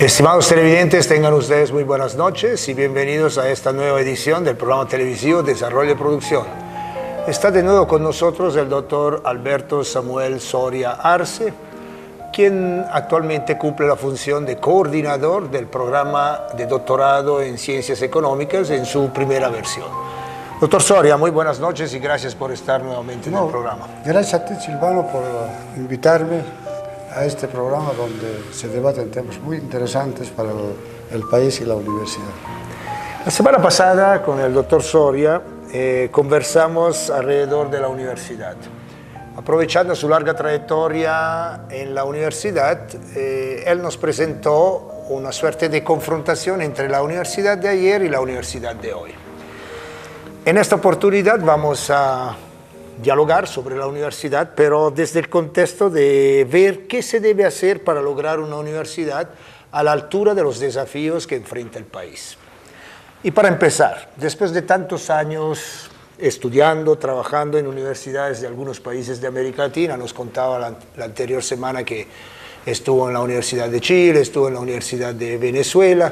Estimados televidentes, tengan ustedes muy buenas noches y bienvenidos a esta nueva edición del programa televisivo Desarrollo y Producción. Está de nuevo con nosotros el doctor Alberto Samuel Soria Arce, quien actualmente cumple la función de coordinador del programa de doctorado en Ciencias Económicas en su primera versión. Doctor Soria, muy buenas noches y gracias por estar nuevamente en el programa. Gracias a ti, Silvano, por invitarme a este programa donde se debaten temas muy interesantes para el país y la universidad. La semana pasada con el doctor Soria conversamos alrededor de la universidad. Aprovechando su larga trayectoria en la universidad, él nos presentó una suerte de confrontación entre la universidad de ayer y la universidad de hoy. En esta oportunidad vamos a dialogar sobre la universidad, pero desde el contexto de ver qué se debe hacer para lograr una universidad a la altura de los desafíos que enfrenta el país. Y para empezar, después de tantos años estudiando, trabajando en universidades de algunos países de América Latina, nos contaba la anterior semana que estuvo en la Universidad de Chile, estuvo en la Universidad de Venezuela,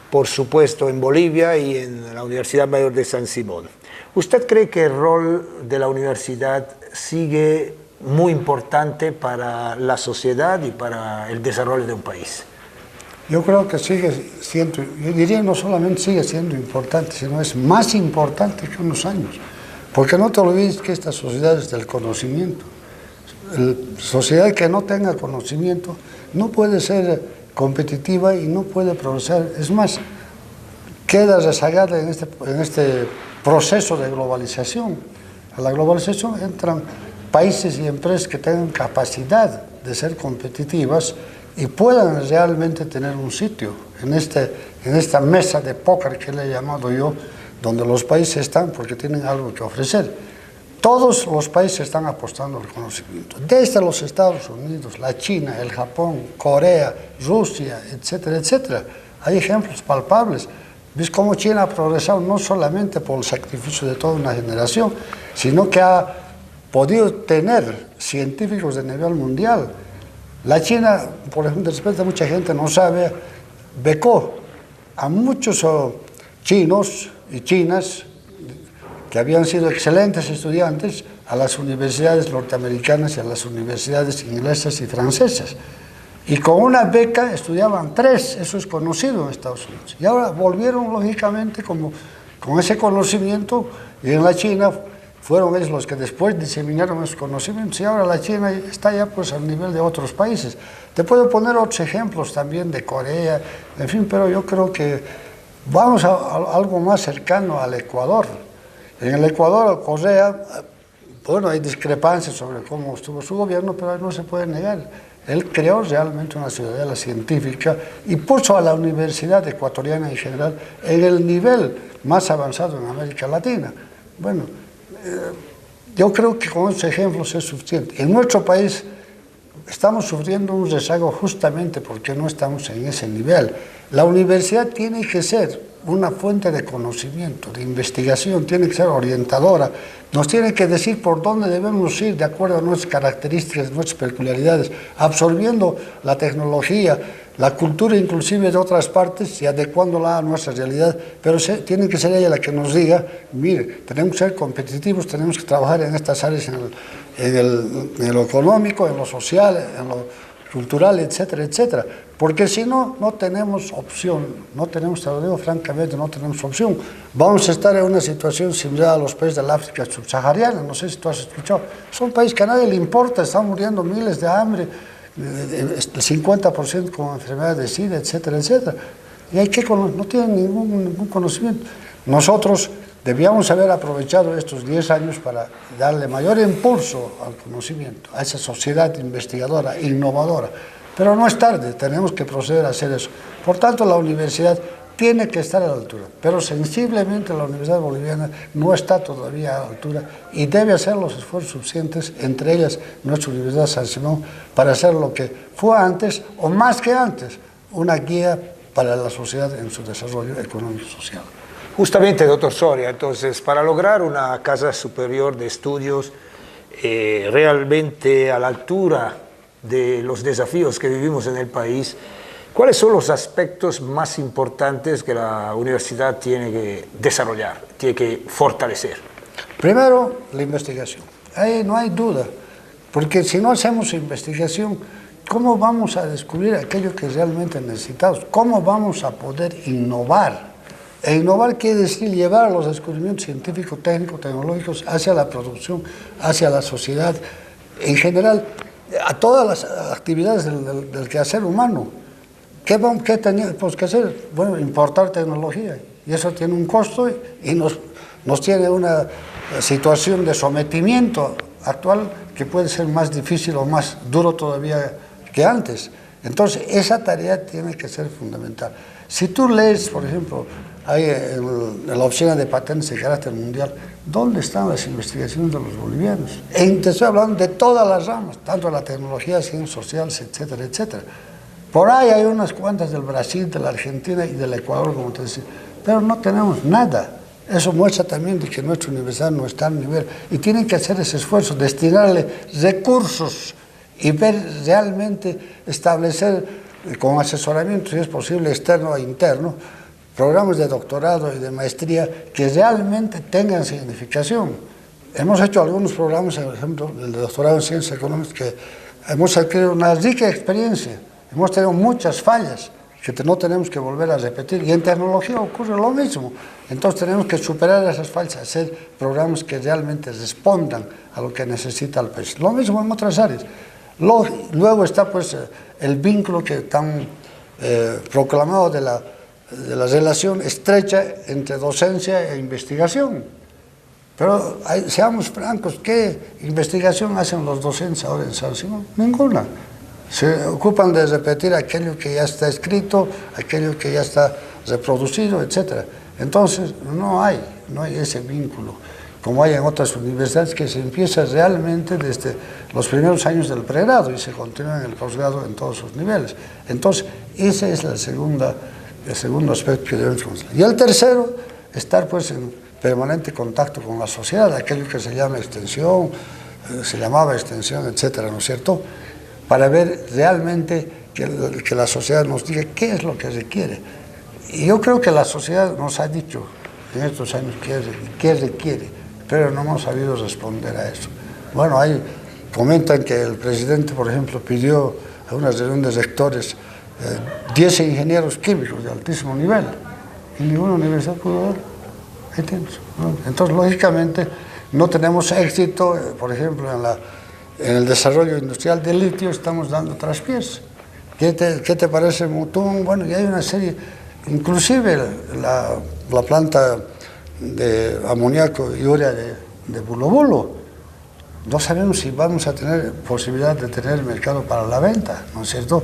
por supuesto en Bolivia y en la Universidad Mayor de San Simón. ¿Usted cree que el rol de la universidad sigue muy importante para la sociedad y para el desarrollo de un país? Yo creo que sigue siendo, yo diría no solamente sigue siendo importante, sino es más importante que unos años. Porque no te olvides que esta sociedad es del conocimiento. La sociedad que no tenga conocimiento no puede ser competitiva y no puede progresar. Es más, queda rezagada en este proceso de globalización. A la globalización entran países y empresas que tengan capacidad de ser competitivas y puedan realmente tener un sitio en esta mesa de póker que le he llamado yo, donde los países están porque tienen algo que ofrecer. Todos los países están apostando al conocimiento, desde los Estados Unidos, la China, el Japón, Corea, Rusia, etcétera, etcétera. Hay ejemplos palpables. ¿Ves cómo China ha progresado no solamente por el sacrificio de toda una generación, sino que ha podido tener científicos de nivel mundial? La China, por ejemplo, de repente mucha gente no sabe, becó a muchos chinos y chinas que habían sido excelentes estudiantes a las universidades norteamericanas y a las universidades inglesas y francesas. Y con una beca estudiaban 3, eso es conocido en Estados Unidos. Y ahora volvieron, lógicamente, con ese conocimiento, y en la China fueron ellos los que después diseminaron esos conocimientos, y ahora la China está ya pues al nivel de otros países. Te puedo poner otros ejemplos también de Corea, en fin, pero yo creo que vamos a algo más cercano al Ecuador. En el Ecuador, Correa, bueno, hay discrepancias sobre cómo estuvo su gobierno, pero no se puede negar. Él creó realmente una ciudadela científica y puso a la universidad ecuatoriana en general en el nivel más avanzado en América Latina. Bueno, yo creo que con esos ejemplos es suficiente. En nuestro país estamos sufriendo un rezago justamente porque no estamos en ese nivel. La universidad tiene que ser una fuente de conocimiento, de investigación, tiene que ser orientadora, nos tiene que decir por dónde debemos ir de acuerdo a nuestras características, nuestras peculiaridades, absorbiendo la tecnología, la cultura inclusive de otras partes y adecuándola a nuestra realidad, pero tiene que ser ella la que nos diga, mire, tenemos que ser competitivos, tenemos que trabajar en estas áreas, en lo económico, en lo social, en lo cultural, etcétera, etcétera, porque si no, no tenemos opción, te lo digo francamente, no tenemos opción. Vamos a estar en una situación similar a los países del África subsahariana, no sé si tú has escuchado, son países que a nadie le importa, están muriendo miles de hambre, el 50% con enfermedades de SIDA, etcétera, etcétera, y no tienen ningún conocimiento. Nosotros debíamos haber aprovechado estos 10 años para darle mayor impulso al conocimiento, a esa sociedad investigadora, innovadora. Pero no es tarde, tenemos que proceder a hacer eso. Por tanto, la universidad tiene que estar a la altura, pero sensiblemente la Universidad Boliviana no está todavía a la altura y debe hacer los esfuerzos suficientes, entre ellas nuestra Universidad San Simón, para hacer lo que fue antes, o más que antes, una guía para la sociedad en su desarrollo económico y social. Justamente, doctor Soria, entonces, para lograr una casa superior de estudios realmente a la altura de los desafíos que vivimos en el país, ¿Cuáles son los aspectos más importantes que la universidad tiene que desarrollar, tiene que fortalecer? Primero, la investigación. Ahí no hay duda, porque si no hacemos investigación, ¿cómo vamos a descubrir aquello que realmente necesitamos? ¿Cómo vamos a poder innovar? E innovar quiere decir llevar los descubrimientos científicos, técnicos, tecnológicos hacia la producción, hacia la sociedad, en general, a todas las actividades del quehacer humano. ¿Qué tenemos que hacer? Bueno, importar tecnología, y eso tiene un costo y nos tiene una situación de sometimiento actual que puede ser más difícil o más duro todavía que antes. Entonces, esa tarea tiene que ser fundamental. Si tú lees, por ejemplo, hay en la oficina de patentes de carácter mundial, ¿dónde están las investigaciones de los bolivianos? Te estoy hablando de todas las ramas, tanto la tecnología, ciencias sociales, etcétera, etcétera. Por ahí hay unas cuantas del Brasil, de la Argentina y del Ecuador, como te decía, pero no tenemos nada. Eso muestra también de que nuestra universidad no está al nivel y tienen que hacer ese esfuerzo, destinarle recursos y ver realmente, establecer con asesoramiento, si es posible, externo e interno, programas de doctorado y de maestría que realmente tengan significación. Hemos hecho algunos programas, por ejemplo, el de doctorado en ciencias económicas, que hemos adquirido una rica experiencia, hemos tenido muchas fallas que no tenemos que volver a repetir, y en tecnología ocurre lo mismo. Entonces tenemos que superar esas fallas, hacer programas que realmente respondan a lo que necesita el país. Lo mismo en otras áreas. Luego está pues el vínculo que tan proclamado de la relación estrecha entre docencia e investigación. Pero seamos francos, ¿qué investigación hacen los docentes ahora en San Simón? Ninguna. Se ocupan de repetir aquello que ya está escrito, aquello que ya está reproducido, etc. Entonces no hay ese vínculo, como hay en otras universidades, que se empieza realmente desde los primeros años del pregrado y se continúa en el posgrado en todos sus niveles. Entonces, ese es el segundo aspecto que debemos considerar. Y el tercero, estar pues en permanente contacto con la sociedad, aquello que se llama extensión, se llamaba extensión, etcétera, ¿no es cierto?, para ver realmente que la sociedad nos diga qué es lo que requiere. Y yo creo que la sociedad nos ha dicho en estos años qué requiere, pero no hemos sabido responder a eso. Bueno, ahí comentan que el presidente, por ejemplo, pidió a una reunión de rectores 10 ingenieros químicos de altísimo nivel, y ninguna universidad pudo dar. Ahí tenemos, ¿no? Entonces, lógicamente, no tenemos éxito, por ejemplo, en el desarrollo industrial de litio estamos dando traspiés. ¿Qué te parece Mutún? Bueno, y hay una serie, inclusive la planta de amoníaco y urea de Bulo Bulo. No sabemos si vamos a tener posibilidad de tener mercado para la venta, ¿no es cierto?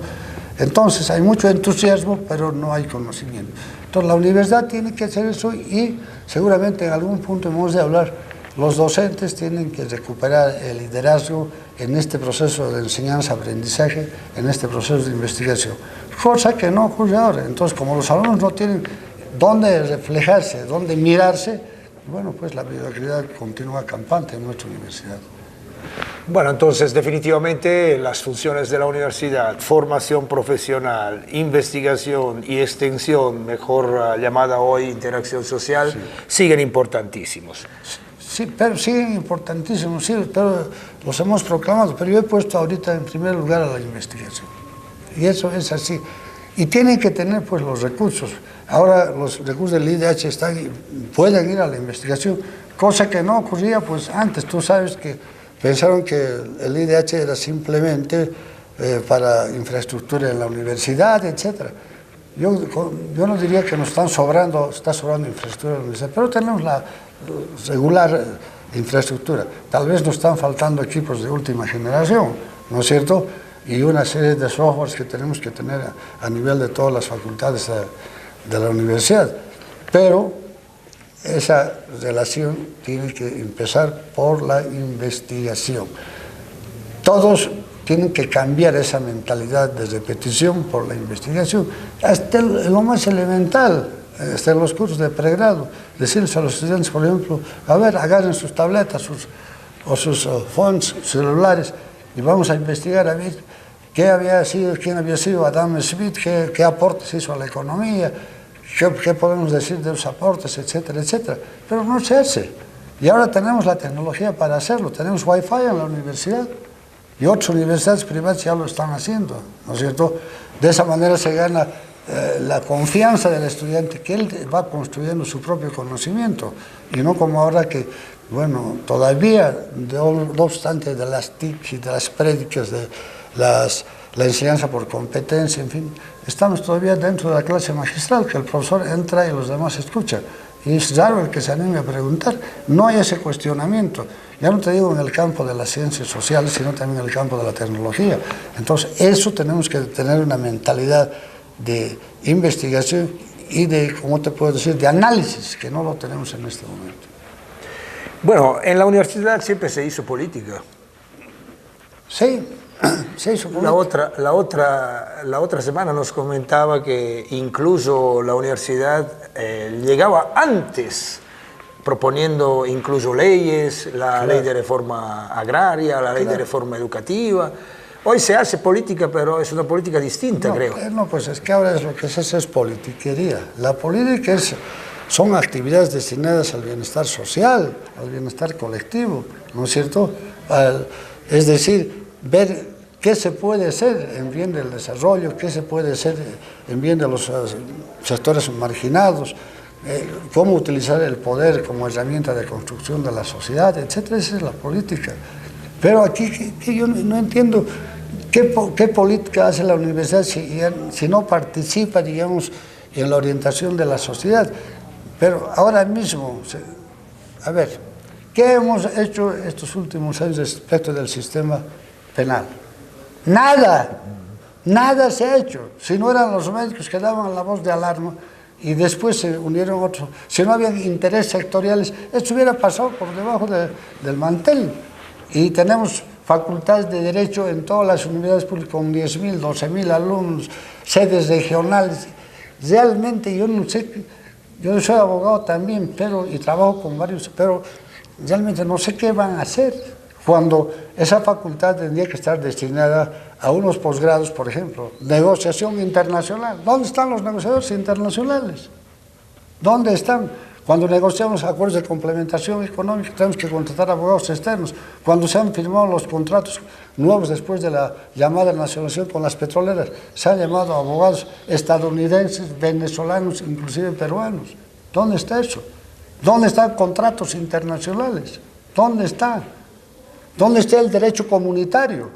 Entonces hay mucho entusiasmo, pero no hay conocimiento. Entonces la universidad tiene que hacer eso y seguramente en algún punto hemos de hablar. Los docentes tienen que recuperar el liderazgo en este proceso de enseñanza-aprendizaje, en este proceso de investigación, cosa que no ocurre ahora. Entonces, como los alumnos no tienen dónde reflejarse, dónde mirarse, bueno, pues la mediocridad continúa campante en nuestra universidad. Bueno, entonces definitivamente las funciones de la universidad, formación profesional, investigación y extensión, mejor llamada hoy interacción social, sí, siguen importantísimos. Sí, pero siguen importantísimos, sí, pero los hemos proclamado, pero yo he puesto ahorita en primer lugar a la investigación. Y eso es así. Y tienen que tener pues los recursos. Ahora los recursos del IDH pueden ir a la investigación, cosa que no ocurría pues antes. Tú sabes que pensaron que el IDH era simplemente para infraestructura en la universidad, etc. Yo no diría que está sobrando infraestructura en la universidad, pero tenemos la regular infraestructura. Tal vez nos están faltando equipos de última generación, ¿no es cierto?, y una serie de softwares que tenemos que tener a nivel de todas las facultades de la universidad. Pero esa relación tiene que empezar por la investigación. Todos tienen que cambiar esa mentalidad de repetición por la investigación, hasta lo más elemental, hasta los cursos de pregrado. Decirles a los estudiantes, por ejemplo, a ver, agarren sus tabletas o sus phones celulares y vamos a investigar a ver quién había sido Adam Smith, qué aportes hizo a la economía, qué podemos decir de los aportes, etcétera, etcétera. Pero no se hace. Y ahora tenemos la tecnología para hacerlo. Tenemos Wi-Fi en la universidad y otras universidades privadas ya lo están haciendo, ¿no es cierto? De esa manera se gana la confianza del estudiante, que él va construyendo su propio conocimiento, y no como ahora que, bueno, todavía, no obstante de las TIC y de las prédicas, de la enseñanza por competencia, en fin, estamos todavía dentro de la clase magistral, que el profesor entra y los demás escuchan. Y es raro el que se anime a preguntar. No hay ese cuestionamiento. Ya no te digo en el campo de las ciencias sociales, sino también en el campo de la tecnología. Entonces, eso tenemos que tener una mentalidad de investigación y de, ¿cómo te puedo decir?, de análisis, que no lo tenemos en este momento. Bueno, en la universidad siempre se hizo política. Sí, se hizo política. La otra semana nos comentaba que incluso la universidad llegaba antes proponiendo incluso leyes, la ley de reforma agraria, la ley de reforma educativa. Hoy se hace política, pero es una política distinta, creo. No, pues es que ahora lo que se hace es politiquería. La política son actividades destinadas al bienestar social, al bienestar colectivo, ¿no es cierto? Es decir, ver qué se puede hacer en bien del desarrollo, qué se puede hacer en bien de los sectores marginados, cómo utilizar el poder como herramienta de construcción de la sociedad, etcétera. Esa es la política. Pero aquí que yo no entiendo qué política hace la universidad si no participa, digamos, en la orientación de la sociedad. Pero ahora mismo, a ver, ¿qué hemos hecho estos últimos años respecto del sistema penal? Nada se ha hecho. Si no eran los médicos que daban la voz de alarma y después se unieron otros, si no había intereses sectoriales, esto hubiera pasado por debajo del mantel. Y tenemos facultades de Derecho en todas las universidades públicas con 10.000, 12.000 alumnos, sedes regionales. Realmente yo no sé, yo soy abogado también, y trabajo con varios, pero realmente no sé qué van a hacer cuando esa facultad tendría que estar destinada a unos posgrados, por ejemplo, negociación internacional. ¿Dónde están los negociadores internacionales? ¿Dónde están? Cuando negociamos acuerdos de complementación económica tenemos que contratar abogados externos. Cuando se han firmado los contratos nuevos después de la llamada nacionalización con las petroleras, se han llamado abogados estadounidenses, venezolanos, inclusive peruanos. ¿Dónde está eso? ¿Dónde están contratos internacionales? ¿Dónde está? ¿Dónde está el derecho comunitario?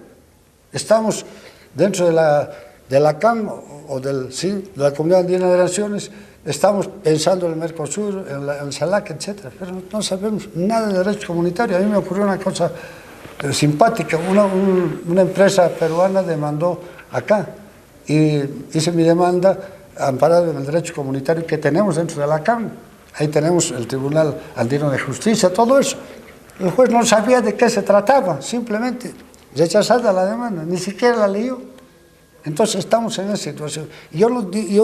Estamos dentro de la CAN o de la Comunidad Andina de Naciones. Estamos pensando en el Mercosur, en el CELAC, etc. Pero no sabemos nada de derecho comunitario. A mí me ocurrió una cosa simpática. Una empresa peruana demandó acá y hice mi demanda amparada en el derecho comunitario que tenemos dentro de la CAM. Ahí tenemos el Tribunal Andino de Justicia, todo eso. El juez no sabía de qué se trataba, simplemente rechazada la demanda, ni siquiera la leyó. Entonces estamos en esa situación. Yo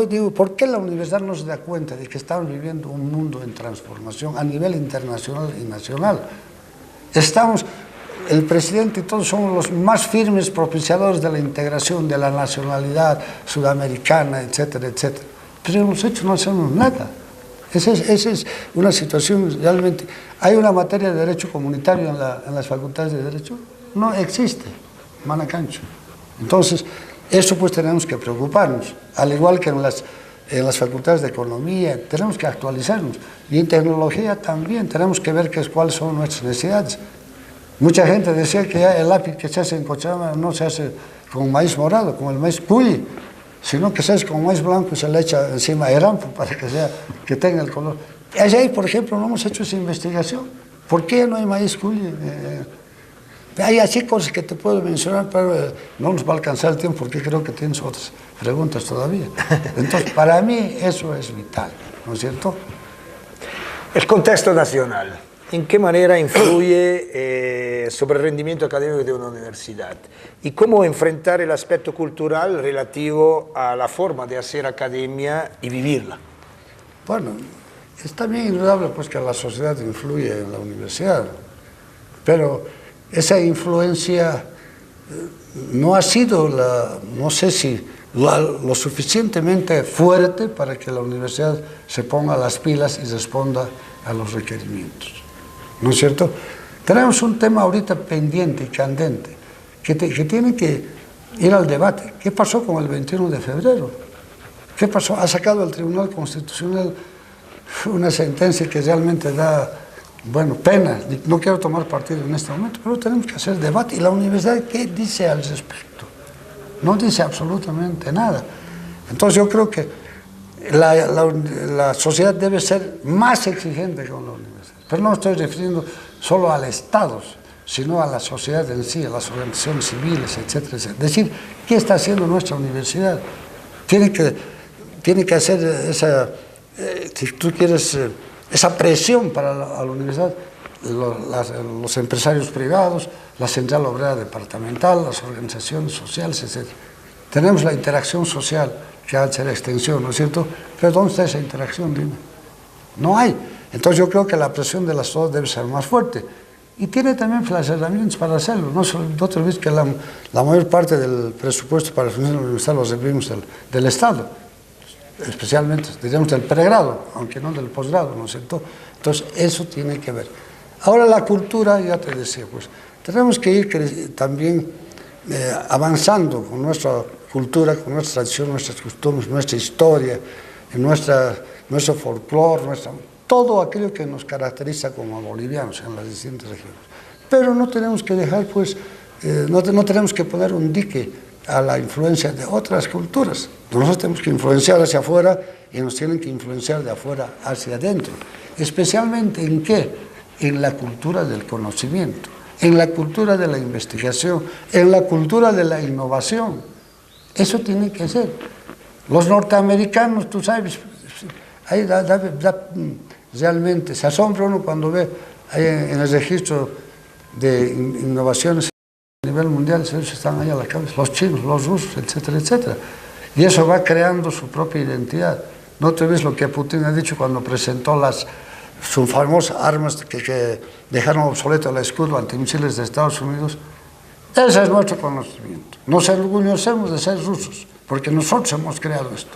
digo, ¿por qué la universidad no se da cuenta de que estamos viviendo un mundo en transformación a nivel internacional y nacional? El presidente y todos somos los más firmes propiciadores de la integración, de la nacionalidad sudamericana, etcétera, etcétera. Pero en los hechos no hacemos nada. Esa es una situación realmente. ¿Hay una materia de derecho comunitario en las facultades de derecho? No existe, manacancho. Entonces, eso pues tenemos que preocuparnos, al igual que en las facultades de economía, tenemos que actualizarnos. Y en tecnología también, tenemos que ver cuáles son nuestras necesidades. Mucha gente decía que ya el lápiz que se hace en Cochabamba no se hace con maíz morado, con el maíz cuy, sino que se hace con maíz blanco y se le echa encima herampo para que tenga el color. Allá, por ejemplo, no hemos hecho esa investigación. ¿Por qué no hay maíz cuy? Hay así cosas que te puedo mencionar, pero no nos va a alcanzar el tiempo porque creo que tienes otras preguntas todavía. Entonces, para mí eso es vital, ¿no es cierto? El contexto nacional, ¿en qué manera influye sobre el rendimiento académico de una universidad? ¿Y cómo enfrentar el aspecto cultural relativo a la forma de hacer academia y vivirla? Bueno, es también indudable pues, que la sociedad influye en la universidad, pero esa influencia no ha sido, no sé si lo suficientemente fuerte para que la universidad se ponga las pilas y responda a los requerimientos, ¿no es cierto? Tenemos un tema ahorita pendiente y candente, que tiene que ir al debate. ¿Qué pasó con el 21 de febrero? ¿Qué pasó? Ha sacado el Tribunal Constitucional una sentencia que realmente da, bueno, pena. No quiero tomar partido en este momento, pero tenemos que hacer debate. ¿Y la universidad qué dice al respecto? No dice absolutamente nada. Entonces yo creo que la sociedad debe ser más exigente con la universidad. Pero no estoy refiriendo solo al Estado, sino a la sociedad en sí, a las organizaciones civiles, etcétera, etcétera. Es decir, ¿qué está haciendo nuestra universidad? Tiene que hacer esa, si tú quieres, esa presión para la universidad, los empresarios privados, la central obrera departamental, las organizaciones sociales, etc. Tenemos la interacción social, que ha de ser extensión, ¿no es cierto? Pero ¿dónde está esa interacción? Dime. No hay. Entonces yo creo que la presión de las sociedades debe ser más fuerte. Y tiene también las herramientas para hacerlo. No te olvides que la mayor parte del presupuesto para la financiación de la universidad lo recibimos del Estado, especialmente, diríamos, del pregrado, aunque no del posgrado, ¿no es cierto? Entonces eso tiene que ver. Ahora la cultura, ya te decía, pues tenemos que ir también avanzando con nuestra cultura, con nuestra tradición, nuestras costumbres, nuestra historia, nuestro folclore, todo aquello que nos caracteriza como bolivianos en las distintas regiones. Pero no tenemos que dejar, pues, no tenemos que poner un dique a la influencia de otras culturas. Nosotros tenemos que influenciar hacia afuera y nos tienen que influenciar de afuera hacia adentro. Especialmente ¿en qué? En la cultura del conocimiento, en la cultura de la investigación, en la cultura de la innovación. Eso tiene que ser. Los norteamericanos, tú sabes, ahí realmente se asombra uno cuando ve ahí en el registro de innovaciones a nivel mundial, ellos están ahí a la cabeza, los chinos, los rusos, etcétera, etcétera. Y eso va creando su propia identidad. ¿No te ves lo que Putin ha dicho cuando presentó sus famosas armas que dejaron obsoleto el escudo antimisiles de Estados Unidos? Ese es nuestro conocimiento. Nos enorgullecemos de ser rusos, porque nosotros hemos creado esto.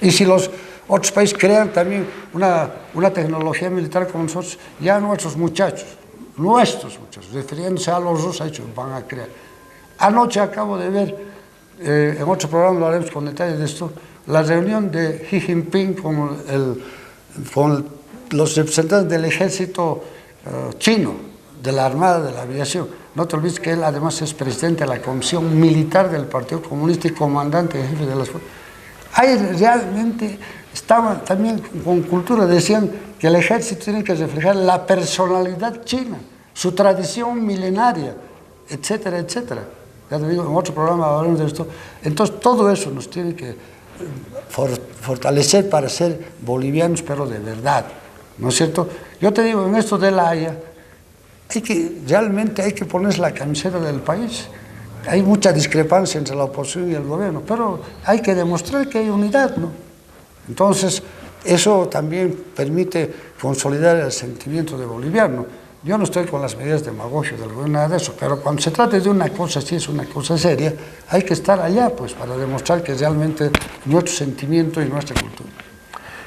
Y si los otros países crean también una tecnología militar como nosotros, ya nuestros muchachos, refiriéndose a los rusos, van a crear. Anoche acabo de ver, en otro programa lo haremos con detalle de esto, la reunión de Xi Jinping con los representantes del ejército chino, de la Armada, de la Aviación. No te olvides que él además es presidente de la Comisión Militar del Partido Comunista y comandante jefe de las fuerzas. Ahí realmente estaban también con cultura, decían que el ejército tiene que reflejar la personalidad china, su tradición milenaria, etcétera, etcétera. Ya te digo, en otro programa hablamos de esto. Entonces todo eso nos tiene que fortalecer para ser bolivianos, pero de verdad, ¿no es cierto? Yo te digo, en esto de la Haya, realmente hay que ponerse la camiseta del país. Hay mucha discrepancia entre la oposición y el gobierno, pero hay que demostrar que hay unidad, ¿no? Entonces, eso también permite consolidar el sentimiento de boliviano. Yo no estoy con las medidas demagogias del gobierno, nada de eso, pero cuando se trata de una cosa así, es una cosa seria, hay que estar allá, pues, para demostrar que realmente nuestro sentimiento y nuestra cultura.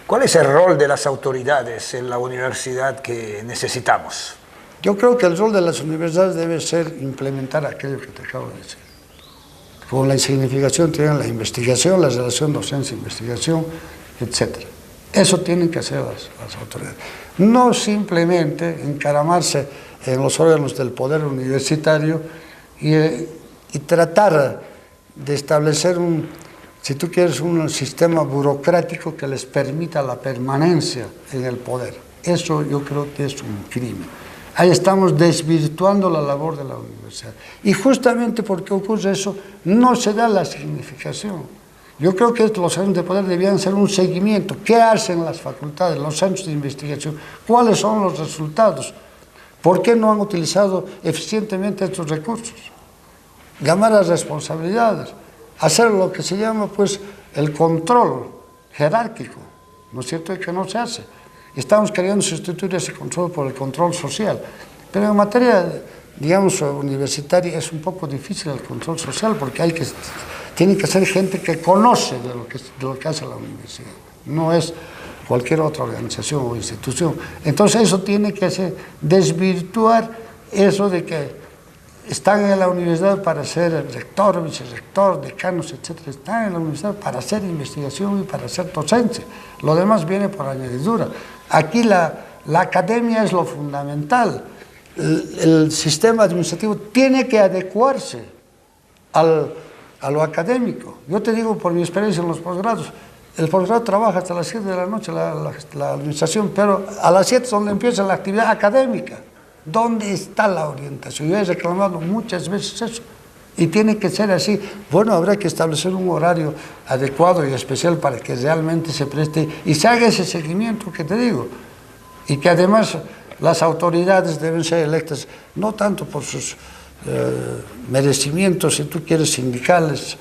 ¿Cuál es el rol de las autoridades en la universidad que necesitamos? Yo creo que el rol de las universidades debe ser implementar aquello que te acabo de decir. Con la insignificación tienen la investigación, la relación docencia-investigación, etc. Eso tienen que hacer las autoridades. No simplemente encaramarse en los órganos del poder universitario y tratar de establecer si tú quieres, un sistema burocrático que les permita la permanencia en el poder. Eso yo creo que es un crimen. Ahí estamos desvirtuando la labor de la universidad. Y justamente porque ocurre eso, no se da la significación. Yo creo que los centros de poder debían ser un seguimiento. ¿Qué hacen las facultades, los centros de investigación? ¿Cuáles son los resultados? ¿Por qué no han utilizado eficientemente estos recursos? Llamar a responsabilidades. Hacer lo que se llama, pues, el control jerárquico. ¿No es cierto? Que no se hace. Estamos queriendo sustituir ese control por el control social. Pero en materia digamos, universitaria es un poco difícil el control social porque tiene que ser gente que conoce de lo que hace la universidad, no es cualquier otra organización o institución. Entonces eso tiene que desvirtuar eso de que están en la universidad para ser rector, vicerrector, decanos, etcétera. Están en la universidad para hacer investigación y para ser docencia. Lo demás viene por añadidura. Aquí la academia es lo fundamental. El sistema administrativo tiene que adecuarse a lo académico. Yo te digo por mi experiencia en los posgrados, el posgrado trabaja hasta las 7 de la noche la administración, pero a las 7 es donde empieza la actividad académica. ¿Dónde está la orientación? Yo he reclamado muchas veces eso y tiene que ser así. Bueno, habrá que establecer un horario adecuado y especial para que realmente se preste y se haga ese seguimiento que te digo, y que además las autoridades deben ser electas no tanto por sus merecimientos, si tú quieres, sindicales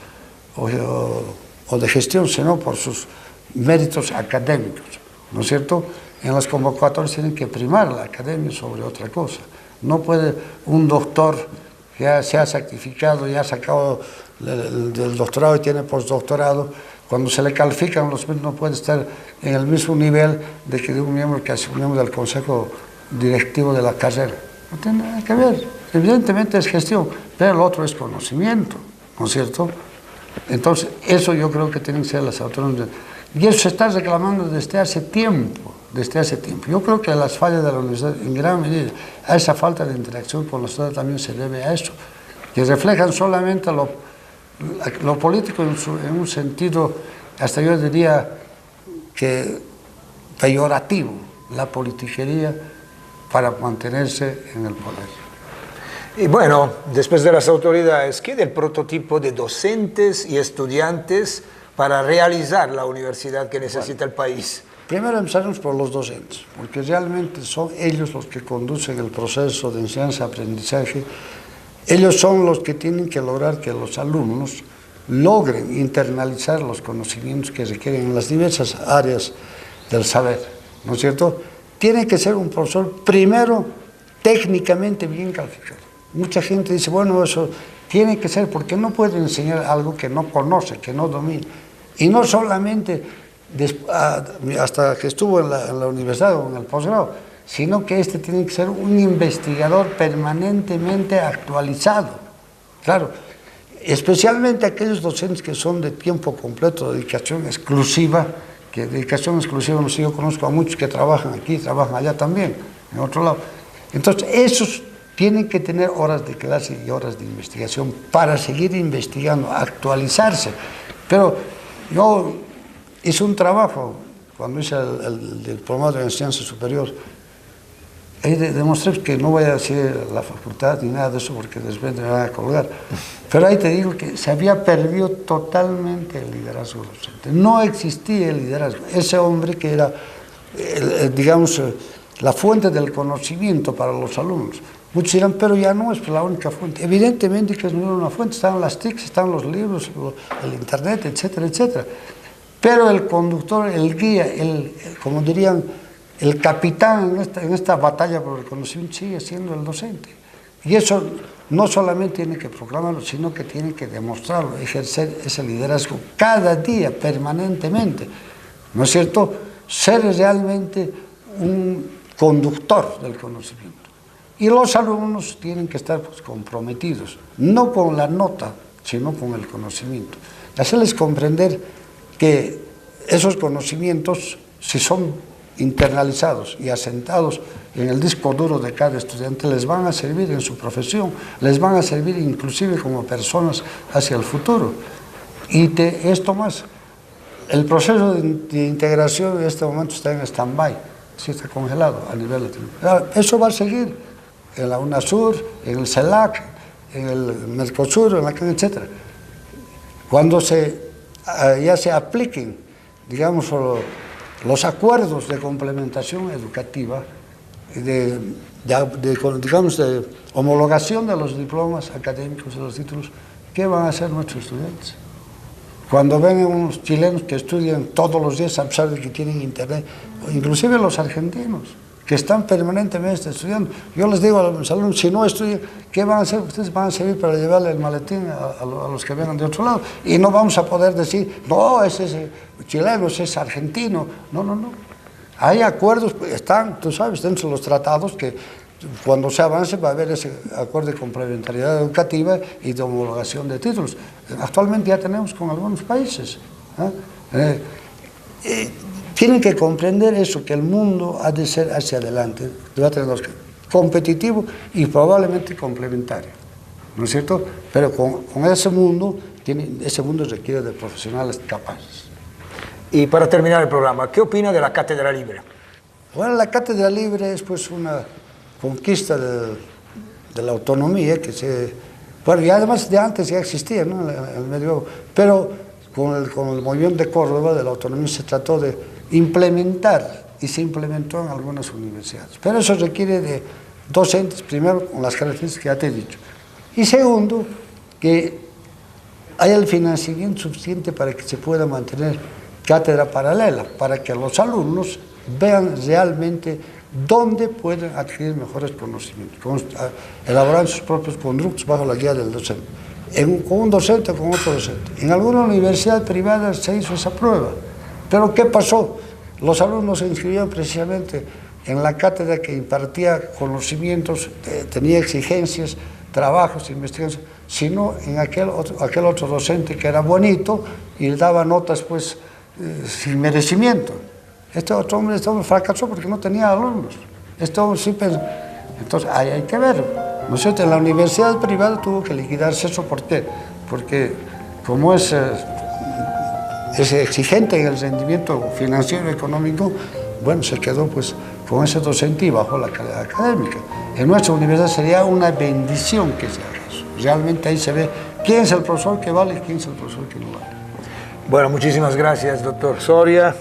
o de gestión, sino por sus méritos académicos, ¿no es cierto? En las convocatorias tienen que primar la academia sobre otra cosa. No puede un doctor que ya se ha sacrificado, ya ha sacado del doctorado y tiene postdoctorado, cuando se le califican los miembros no puede estar en el mismo nivel de un miembro que es un miembro del consejo directivo de la carrera. No tiene nada que ver. Evidentemente es gestión, pero lo otro es conocimiento, ¿no es cierto? Entonces, eso yo creo que tienen que ser las autonomías. Y eso se está reclamando desde hace tiempo. Yo creo que las fallas de la universidad, en gran medida, a esa falta de interacción con los estudiantes también se debe a eso, que reflejan solamente lo político en un sentido, hasta yo diría que peyorativo, la politiquería para mantenerse en el poder. Y bueno, después de las autoridades, ¿qué del prototipo de docentes y estudiantes para realizar la universidad que necesita el país? Primero empezaremos por los docentes, porque realmente son ellos los que conducen el proceso de enseñanza-aprendizaje. Ellos son los que tienen que lograr que los alumnos logren internalizar los conocimientos que requieren en las diversas áreas del saber, ¿no es cierto? Tiene que ser un profesor, primero, técnicamente bien calificado. Mucha gente dice, bueno, eso tiene que ser, porque no puede enseñar algo que no conoce, que no domina. Y no solamente hasta que estuvo en la universidad o en el posgrado, sino que tiene que ser un investigador permanentemente actualizado. Claro, especialmente aquellos docentes que son de tiempo completo, dedicación exclusiva, que dedicación exclusiva, no sé, yo conozco a muchos que trabajan aquí, trabajan allá también, en otro lado. Entonces, esos tienen que tener horas de clase y horas de investigación para seguir investigando, actualizarse. Pero yo hice un trabajo, cuando hice el diplomado de enseñanza superior, demostré que no voy a decir la facultad ni nada de eso porque después me van a colgar, pero ahí te digo que se había perdido totalmente el liderazgo docente. No existía el liderazgo. Ese hombre que era, digamos, la fuente del conocimiento para los alumnos. Muchos dirán, pero ya no es la única fuente. Evidentemente que no era una fuente, están las TICs, están los libros, el internet, etcétera, etcétera. Pero el conductor, el guía, como dirían, el capitán en esta batalla por el conocimiento sigue siendo el docente. Y eso no solamente tiene que proclamarlo, sino que tiene que demostrarlo, ejercer ese liderazgo cada día, permanentemente. ¿No es cierto? Ser realmente un conductor del conocimiento. Y los alumnos tienen que estar comprometidos, no con la nota, sino con el conocimiento. Hacerles comprender que esos conocimientos, si son internalizados y asentados en el disco duro de cada estudiante, les van a servir en su profesión, les van a servir inclusive como personas hacia el futuro. Y esto más, el proceso de integración en este momento está en stand-by, sí está congelado a nivel latinoamericano. Eso va a seguir en la UNASUR, en el CELAC, en el Mercosur, en la CAN, etc. Cuando ya se apliquen, digamos, los acuerdos de complementación educativa, digamos, de homologación de los diplomas académicos y los títulos, ¿qué van a hacer nuestros estudiantes? Cuando ven unos chilenos que estudian todos los días a pesar de que tienen internet, o inclusive los argentinos, que están permanentemente estudiando. Yo les digo a los alumnos, si no estudian, ¿qué van a hacer? Ustedes van a servir para llevarle el maletín a los que vengan de otro lado. Y no vamos a poder decir, no, ese es chileno, ese es argentino. No, no, no. Hay acuerdos, están, tú sabes, dentro de los tratados que cuando se avance va a haber ese acuerdo de complementariedad educativa y de homologación de títulos. Actualmente ya tenemos con algunos países. Tienen que comprender eso, que el mundo ha de ser hacia adelante, va a tener competitivo y probablemente complementario, ¿no es cierto? Pero con ese mundo requiere de profesionales capaces. Y para terminar el programa, ¿qué opina de la Cátedra Libre? Bueno, la Cátedra Libre es pues una conquista de la autonomía bueno, y además de antes ya existía, ¿no? El medioevo, pero con el movimiento de Córdoba de la autonomía se trató de implementar y se implementó en algunas universidades. Pero eso requiere de docentes, primero con las características que ya te he dicho, y segundo, que haya el financiamiento suficiente para que se pueda mantener cátedra paralela, para que los alumnos vean realmente dónde pueden adquirir mejores conocimientos, elaborando sus propios conductos bajo la guía del docente, con un docente o con otro docente. En alguna universidad privada se hizo esa prueba, pero ¿qué pasó? Los alumnos se inscribían precisamente en la cátedra que impartía conocimientos, tenía exigencias, trabajos, investigaciones, sino en aquel otro docente que era bonito y le daba notas pues sin merecimiento. Este otro hombre fracasó porque no tenía alumnos. Entonces hay que ver, ¿no es cierto? En la universidad privada tuvo que liquidarse eso. ¿Por qué? Porque como es exigente en el rendimiento financiero y económico, bueno, se quedó pues con ese docente y bajó la calidad académica. En nuestra universidad sería una bendición que se haga eso. Realmente ahí se ve quién es el profesor que vale y quién es el profesor que no vale. Bueno, muchísimas gracias, doctor Soria,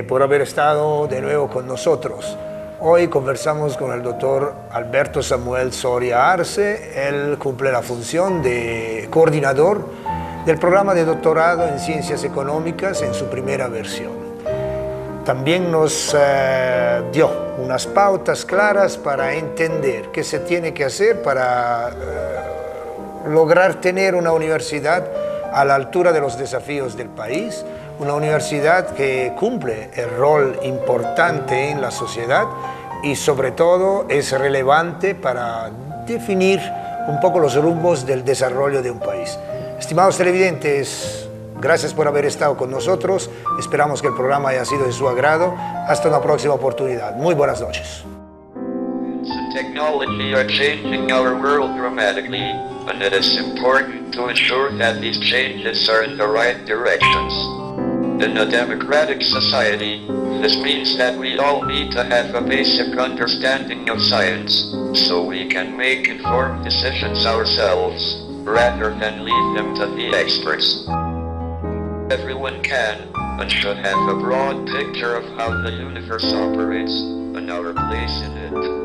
por haber estado de nuevo con nosotros. Hoy conversamos con el doctor Alberto Samuel Soria Arce. Él cumple la función de coordinador del programa de doctorado en Ciencias Económicas en su primera versión. También nos dio unas pautas claras para entender qué se tiene que hacer para lograr tener una universidad a la altura de los desafíos del país, una universidad que cumple el rol importante en la sociedad y sobre todo es relevante para definir un poco los rumbos del desarrollo de un país. Estimados televidentes, gracias por haber estado con nosotros. Esperamos que el programa haya sido de su agrado. Hasta una próxima oportunidad. Muy buenas noches. Technology are changing our world dramatically, and it is important to ensure that these changes are in the right directions. In a democratic society, this means that we all need to have a basic understanding of science, so we can make informed decisions ourselves, rather than leave them to the experts. Everyone can and should have a broad picture of how the universe operates and our place in it.